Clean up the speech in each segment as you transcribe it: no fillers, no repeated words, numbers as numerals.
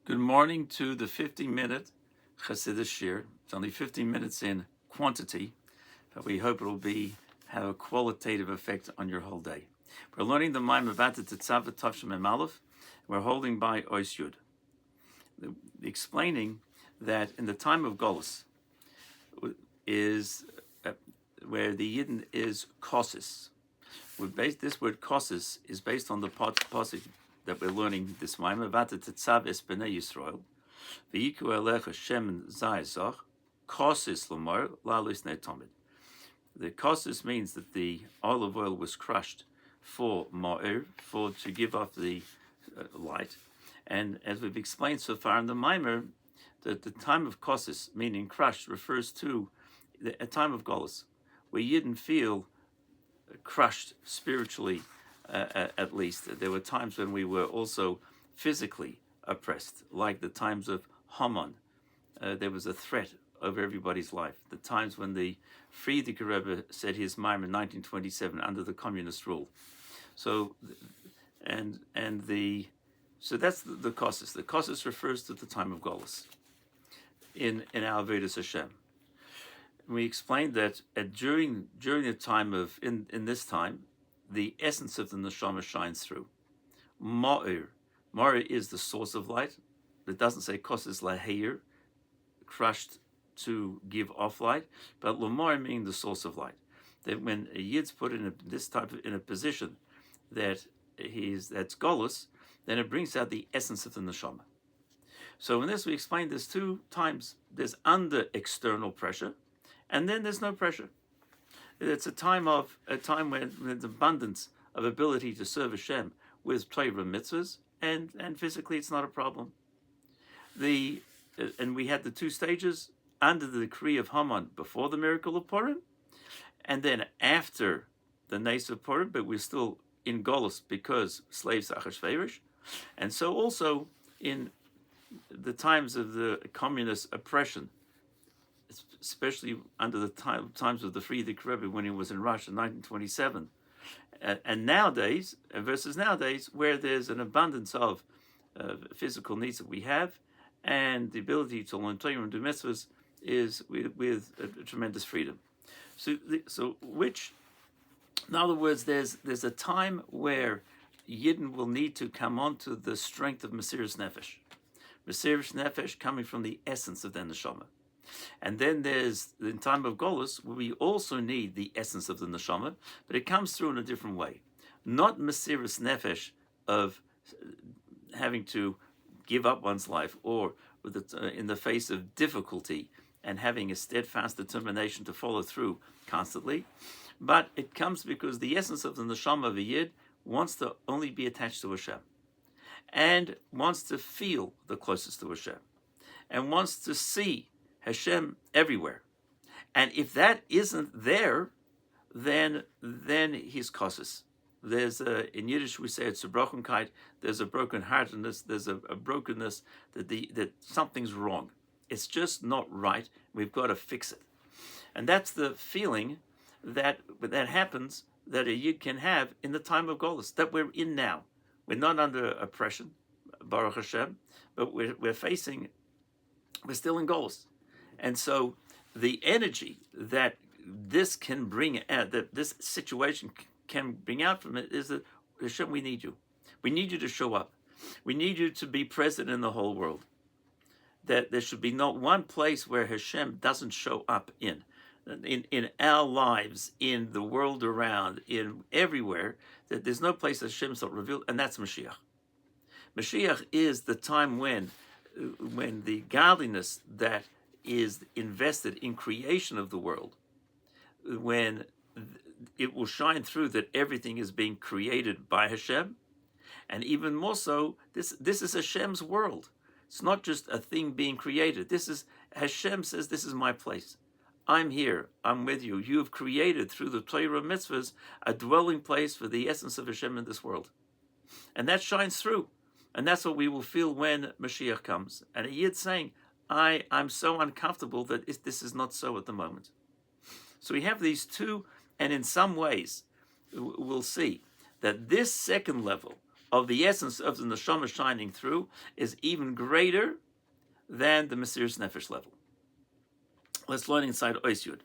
Good morning to the 50-minute Chassidus shir. It's only 15 minutes in quantity, but we hope it will have a qualitative effect on your whole day. We're learning the Maamarim Tetzav Tavshem Aleph. We're holding by Ois Yud, explaining that in the time of Golus is where the Yidden is kosis. This word kosis is based on the pasuk that we're learning this Maamarim Tetzav es Bnei Yisrael v'yiku elecha Shem zayzach kosis l'mor lalis ne'tomid. The kosis means that the olive oil was crushed for ma'ir, to give off the light. And as we've explained so far in the Maamarim, that the time of kosis, meaning crushed, refers to a time of Golus, where you didn't feel crushed spiritually, at least. There were times when we were also physically oppressed, like the times of Haman. There was a threat over everybody's life. The times when the Farbrengen Rebbe said his Maamarim in 1927 under the communist rule. So that's the kosis. The kosis refers to the time of Golus in our Vedas Hashem. We explained that during the time of in this time, the essence of the neshama shines through. Ma'ir is the source of light. It doesn't say kosis laheir, crushed to give off light, but l'ma'ir meaning the source of light. That when a yid's put in a position that's golus, then it brings out the essence of the neshama. So in this we explained there's two times. There's under external pressure, and then there's no pressure. It's a time when there's abundance of ability to serve Hashem with Torah mitzvahs, and physically it's not a problem. And we had the two stages under the decree of Haman before the miracle of Purim, and then after the Nes of Purim, but we're still in Golus because slaves Achashverosh. And so also in the times of the communist oppression, especially under the times of the Farbrengen Rebbe when he was in Russia in 1927, and nowadays, versus nowadays, where there's an abundance of physical needs that we have, and the ability to learn Torah and do mitzvahs is with a tremendous freedom. In other words, there's a time where Yidden will need to come onto the strength of Mesiras Nefesh. Mesiras Nefesh coming from the essence of the neshama. And then there's the time of Golus, where we also need the essence of the neshama, but it comes through in a different way. Not Mesiras Nefesh of having to give up one's life, or in the face of difficulty and having a steadfast determination to follow through constantly, but it comes because the essence of the neshama of a yid wants to only be attached to Hashem, and wants to feel the closest to Hashem, and wants to see Hashem everywhere. And if that isn't there, then he's kosis. There's in Yiddish we say it's a brochenkeit. There's a brokenheartedness. There's a brokenness that something's wrong. It's just not right. We've got to fix it. And that's the feeling that happens, that a yid can have in the time of Golus that we're in now. We're not under oppression, Baruch Hashem, but we're still in Golus. And so the energy that this can bring out, that this situation can bring out from it, is that Hashem, we need you. We need you to show up. We need you to be present in the whole world. That there should be not one place where Hashem doesn't show up in our lives, in the world around, in everywhere, that there's no place that Hashem is not revealed, and that's Mashiach. Mashiach is the time when the godliness that is invested in creation of the world, when it will shine through that everything is being created by Hashem, and even more so, this is Hashem's world. It's not just a thing being created. Hashem says, this is my place. I'm here. I'm with you. You have created through the Torah mitzvahs a dwelling place for the essence of Hashem in this world. And that shines through. And that's what we will feel when Mashiach comes. And a yid saying, I'm so uncomfortable that this is not so at the moment. So we have these two, and in some ways, we'll see that this second level of the essence of the neshama shining through is even greater than the Mesiras Nefesh level. Let's learn inside Ois Yud.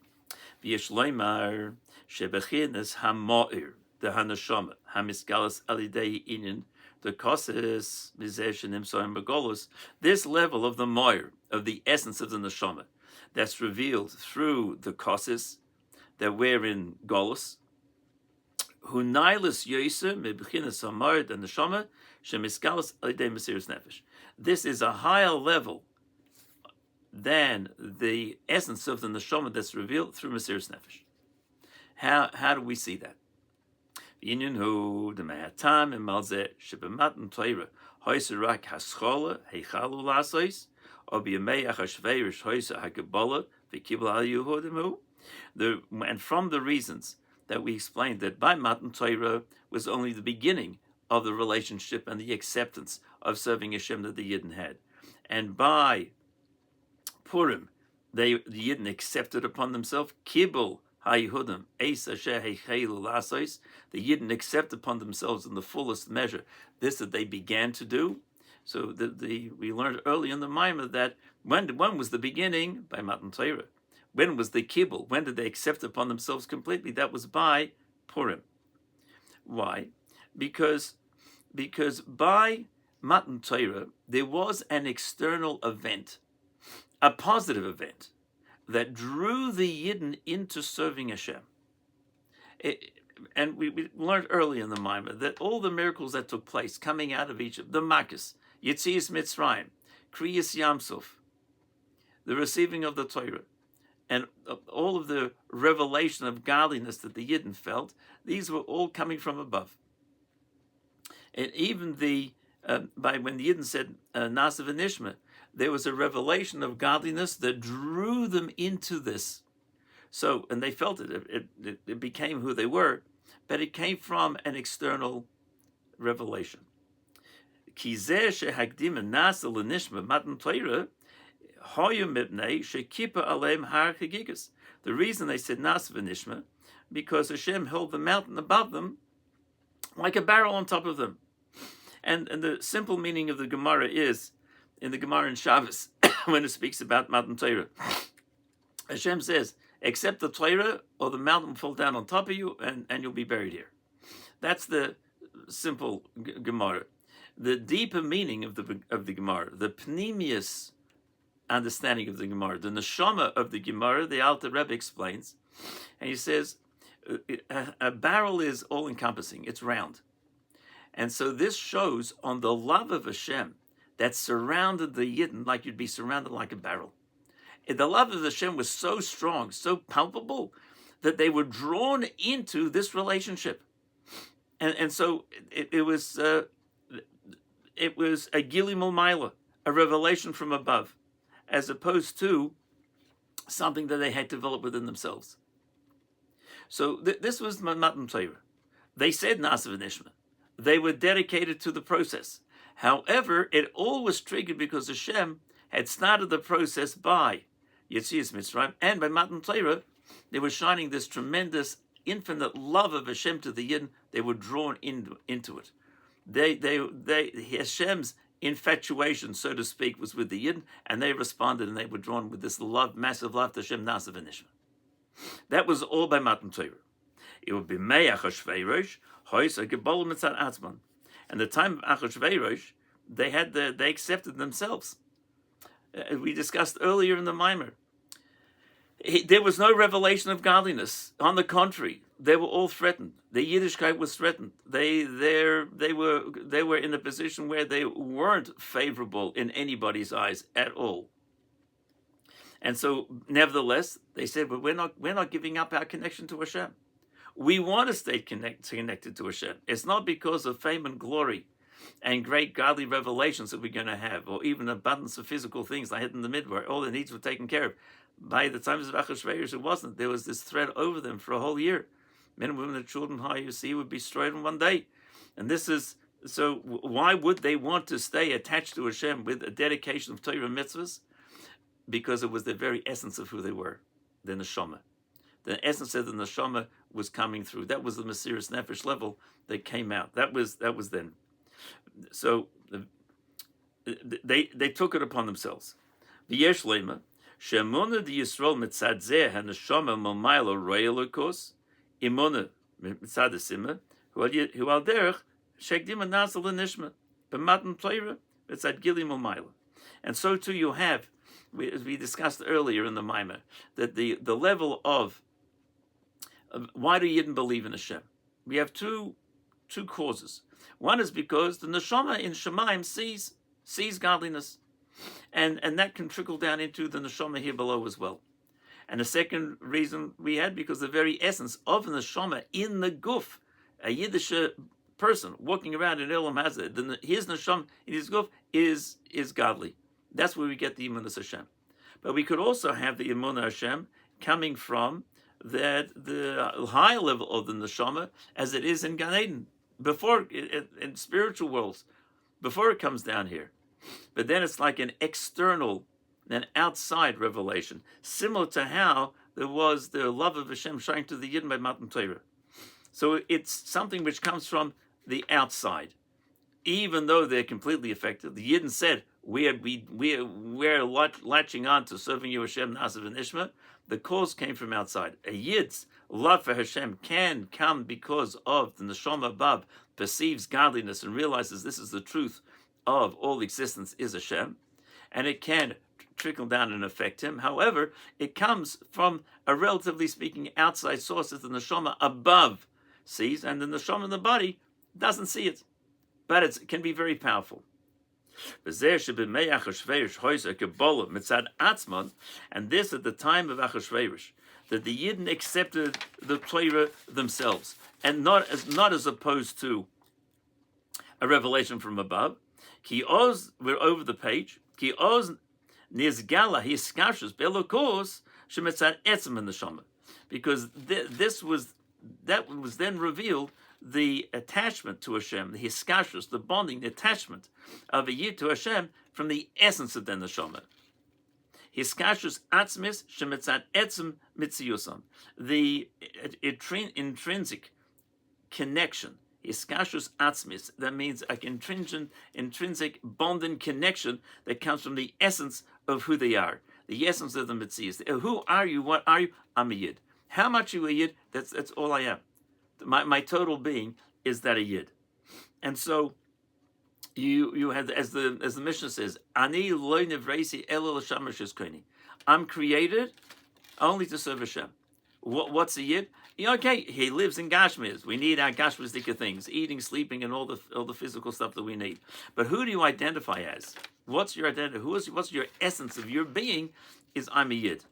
V'yesh loymar shebechinas hamoir the haneshama hamisgalas alidei inyan the koses mizesh nimsoim begolus. This level of the moir, of the essence of the neshama, that's revealed through the koses that we're in golus. Hu nailis yoser mebechinas hamoir the neshama shemisgalas alidei Mesiras Nefesh. This is a higher level than the essence of the neshama that's revealed through Mesiras Nefesh. How do we see that? Inyan hu the ma'atam and malzeh shebematan Torah hoyser rak haschola heichalu lasois or b'yamei achashveirish hoyser hagebola v'kibel al Yehudim. And from the reasons that we explained that by Matan Torah was only the beginning of the relationship and the acceptance of serving Hashem that the Yidden had, and by Purim, the Yidden accepted upon themselves Kibul HaYehudim Eis Asher Heichelu Lasos. The Yidden accept upon themselves in the fullest measure this that they began to do. So we learned early in the Maamarim that when was the beginning? By Matan Torah. When was the Kibul? When did they accept upon themselves completely? That was by Purim. Why? Because by Matan Torah there was an external event, a positive event that drew the Yidden into serving Hashem. And we learned early in the Maamarim that all the miracles that took place coming out of Egypt, the Makkos, Yetzias Mitzrayim, Kriyas Yamsuf, the receiving of the Torah, and all of the revelation of godliness that the Yidden felt, these were all coming from above. And even by when the Yidden said Nasa v'nishma, there was a revelation of godliness that drew them into this. So, and they felt it. It became who they were, but it came from an external revelation. The reason they said Nasa v'nishma, because Hashem held the mountain above them like a barrel on top of them. And the simple meaning of the Gemara is, in the Gemara in Shabbos, when it speaks about Matan Torah, Hashem says, accept the Torah or the mountain will fall down on top of you and you'll be buried here. That's the simple Gemara. The deeper meaning of the Gemara, the pneumius understanding of the Gemara, the neshama of the Gemara, the Alter Rebbe explains, and he says, a barrel is all-encompassing, it's round. And so this shows on the love of Hashem that surrounded the Yidden like you'd be surrounded like a barrel. The love of Hashem was so strong, so palpable, that they were drawn into this relationship. And so it was a Gilimul Maila, a revelation from above, as opposed to something that they had developed within themselves. So this was Matan Torah. They said Nasa v'nishma. They were dedicated to the process. However, it all was triggered because Hashem had started the process by Yetzias Mitzrayim, and by Matan Torah, they were shining this tremendous, infinite love of Hashem to the Yidden. They were drawn into it. Hashem's infatuation, so to speak, was with the Yidden, and they responded, and they were drawn with this love, massive love to Hashem, Nasa v'nishma. That was all by Matan Torah. It would be Me'ach HaShveirosh, Hois HaGebol Mitzad Atzman. And the time of Achashverosh, they accepted themselves. We discussed earlier in the Maamarim. There was no revelation of godliness. On the contrary, they were all threatened. The Yiddishkeit was threatened. They were in a position where they weren't favorable in anybody's eyes at all. And so, nevertheless, they said, "But we're not giving up our connection to Hashem. We want to stay connected to Hashem. It's not because of fame and glory and great godly revelations that we're going to have, or even abundance of physical things like in the midbar. All their needs were taken care of. By the times of Achashverosh, it wasn't. There was this threat over them for a whole year. Men and women and children, how you see, would be destroyed in one day. And this is, so why would they want to stay attached to Hashem with a dedication of Torah mitzvahs? Because it was the very essence of who they were, the neshama. The essence of the neshama was coming through. That was the Mesiras Nefesh level that came out. That was then. So they took it upon themselves. V'yesh lema she'emuna di Yisrael mitzad zeh haneshama momaylo royalokos imuna mitzad esima hu al derech shegdim anazal l'nishma b'matan pleira mitzad gili momaylo. And so too you have, as we discussed earlier in the Maamar, that the level of why do Yidden believe in Hashem? We have two causes. One is because the neshama in Shemaim sees godliness, and that can trickle down into the neshama here below as well. And the second reason we had, because the very essence of the neshama in the guf, a Yiddish person walking around in Elam Hazeh, his neshama in his guf is godly. That's where we get the Emunah Hashem. But we could also have the Emunah Hashem coming from the high level of the neshama, as it is in Gan Eden, before in spiritual worlds, before it comes down here. But then it's like an external, an outside revelation, similar to how there was the love of Hashem shining to the Yidden by Matan Torah. So it's something which comes from the outside, even though they're completely affected. The Yidden said, we're latching on to serving you Hashem Nasav and Ishma. The cause came from outside. A Yid's love for Hashem can come because of the neshama above perceives godliness and realizes this is the truth of all existence is Hashem, and it can trickle down and affect him. However, it comes from a relatively speaking outside source that the neshama above sees, and the neshama in the body doesn't see it, but it can be very powerful. And this at the time of Achashverosh, that the Yidden accepted the Torah themselves, and not as opposed to a revelation from above. Ki oz, we're over the page. Ki oz nizgala hiskashus belokos shemitzad etzem in the shama, because that was then revealed, the attachment to Hashem, the hiskashus, the bonding, the attachment of a Yid to Hashem from the essence of the neshama. Hiskashus atzmis shemitzad etzem mitziyusam, the intrinsic connection. Hiskashus atzmis, that means an intrinsic bonding connection that comes from the essence of who they are, the essence of the mitziyus. Who are you? What are you? I'm a Yid. How much are you a Yid? That's all I am. My total being is that a Yid. And so you have, as the Mishnah says, Ani lo nivreisi ela l'sham sheskoni. I'm created only to serve Hashem. What's a Yid? Okay, he lives in Gashmiz. We need our Gashmizdika things, eating, sleeping, and all the physical stuff that we need. But who do you identify as? What's your identity? What's your essence of your being? Is I'm a Yid.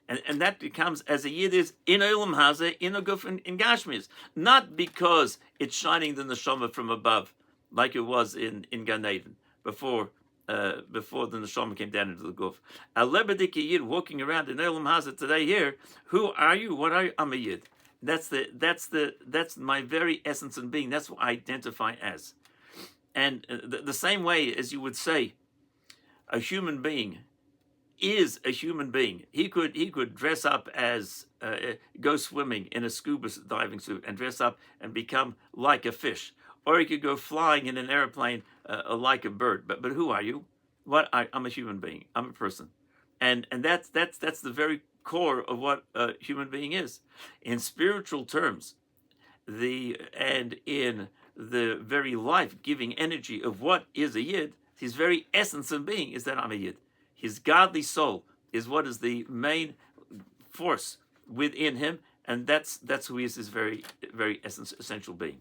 And that becomes, as a Yid is, in Olam Hazeh, in a guf, in Gashmiz. Not because it's shining the neshama from above, like it was in Gan Eden, before the neshama came down into the guf. A lebedik Yid walking around in Olam Hazeh today here, who are you? What are you? I'm a Yid. That's my very essence and being. That's what I identify as. And the same way as you would say, a human being is a human being. He could dress up as go swimming in a scuba diving suit and dress up and become like a fish, or he could go flying in an airplane like a bird. But who are you? I'm a human being. I'm a person, and that's the very core of what a human being is. In spiritual terms, and in the very life-giving energy of what is a Yid, his very essence of being is that I'm a Yid. His godly soul is what is the main force within him, and that's who he is, his very, very essential being.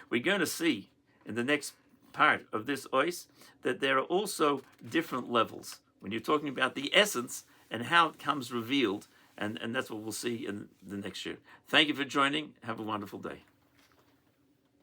We're going to see in the next part of this ois that there are also different levels when you're talking about the essence and how it comes revealed, and that's what we'll see in the next year. Thank you for joining. Have a wonderful day.